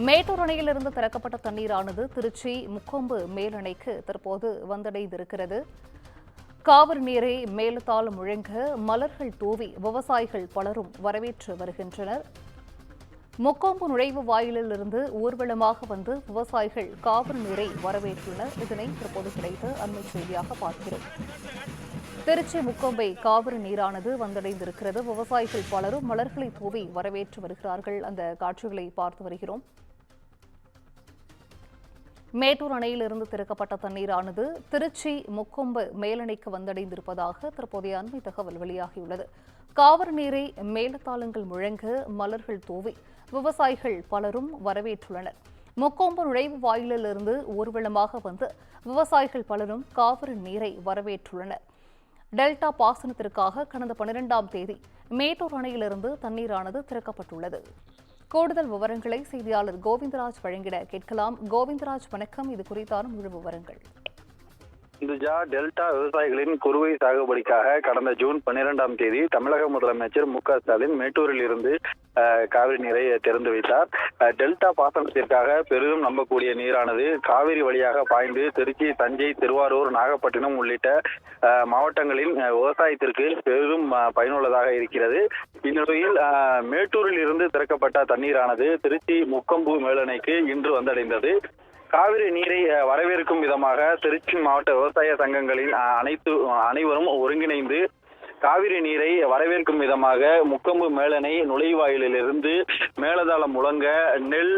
மேட்டூர் அணையிலிருந்து திறக்கப்பட்ட தண்ணீரானது திருச்சி முக்கொம்பு மேலணைக்கு தற்போது வந்தடைந்திருக்கிறது. காவிரி நீரை மேலத்தால் முழங்க மலர்கள் தூவி விவசாயிகள் பலரும் வரவேற்று வருகின்றனர். முக்கொம்பு நுழைவு வாயிலிலிருந்து ஊர்வலமாக வந்து விவசாயிகள் காவிரி நீரை வரவேற்றுள்ளனர். இதனை தற்போது கிடைத்த அண்மை செய்தியாக பார்க்கிறோம். திருச்சி முக்கொம்பை காவிரி நீரானது வந்தடைந்திருக்கிறது. விவசாயிகள் பலரும் மலர்களை தூவி வரவேற்று வருகிறார்கள். அந்த காட்சிகளை பார்த்து வருகிறோம். மேட்டூர் அணையிலிருந்து திறக்கப்பட்ட தண்ணீரானது திருச்சி முக்கொம்பு மேலணைக்கு வந்தடைந்திருப்பதாக தற்போதைய அண்மை தகவல் வெளியாகியுள்ளது. காவிரி நீரை மேலத்தாளங்கள் முழங்க மலர்கள் தூவி விவசாயிகள் பலரும் வரவேற்றுள்ளனர். முக்கொம்பு நுழைவு வாயிலிலிருந்து ஊர்வலமாக வந்து விவசாயிகள் பலரும் காவிரி நீரை வரவேற்றுள்ளனர். டெல்டா பாசனத்திற்காக கடந்த 12ஆம் தேதி மேட்டூர் அணையிலிருந்து தண்ணீரானது திறக்கப்பட்டுள்ளது. கூடுதல் விவரங்களை செய்தியாளர் கோவிந்தராஜ் வழங்கிட கேட்கலாம். கோவிந்தராஜ், வணக்கம். இது குறித்தான முழு விவரங்கள். இந்துஜா, டெல்டா விவசாயிகளின் குறுவை சாகுபடிக்காக கடந்த ஜூன் 12ஆம் தேதி தமிழக முதலமைச்சர் மு.க. ஸ்டாலின் மேட்டூரில் இருந்து காவிரி நீரை திறந்து வைத்தார். டெல்டா பாசனத்திற்காக பெரிதும் நம்பக்கூடிய நீரானது காவிரி வழியாக பாய்ந்து திருச்சி, தஞ்சை, திருவாரூர், நாகப்பட்டினம் உள்ளிட்ட மாவட்டங்களின் விவசாயத்திற்கு பெரிதும் பயனுள்ளதாக இருக்கிறது. இந்நிலையில் மேட்டூரில் இருந்து திறக்கப்பட்ட தண்ணீரானது திருச்சி முக்கொம்பு மேலணைக்கு இன்று வந்தடைந்தது. காவிரி நீரை வரவேற்கும் விதமாக திருச்சி மாவட்ட விவசாய சங்கங்களின் அனைவரும் ஒருங்கிணைந்து காவிரி நீரை வரவேற்கும் விதமாக முக்கொம்பு மேலணை நுழைவாயிலிருந்து மேலதாளம் முழங்க நெல்,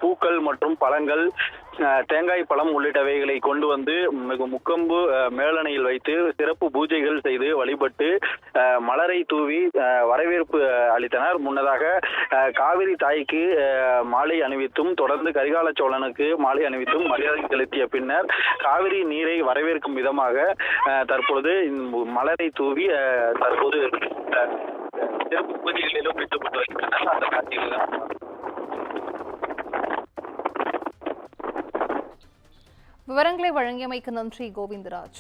பூக்கள் மற்றும் பழங்கள், தேங்காய் பழம் உள்ளிட்டவைகளை கொண்டு வந்து முக்கொம்பு மேலணையில் வைத்து சிறப்பு பூஜைகள் செய்து வழிபட்டு மலரை தூவி வரவேற்பு அளித்தனர். முன்னதாக காவிரி தாய்க்கு மாலை அணிவித்தும் தொடர்ந்து கரிகால சோழனுக்கு மாலை அணிவித்தும் மரியாதை செலுத்திய பின்னர் காவிரி நீரை வரவேற்கும் விதமாக தற்போது மலரை தூவி தற்போது சிறப்பு பூஜைகளிலும் ஈடுபட்டு வருகின்றனர். அந்த காட்சிகள் விவரங்களை வழங்கியமைக்கு நன்றி கோவிந்தராஜ்.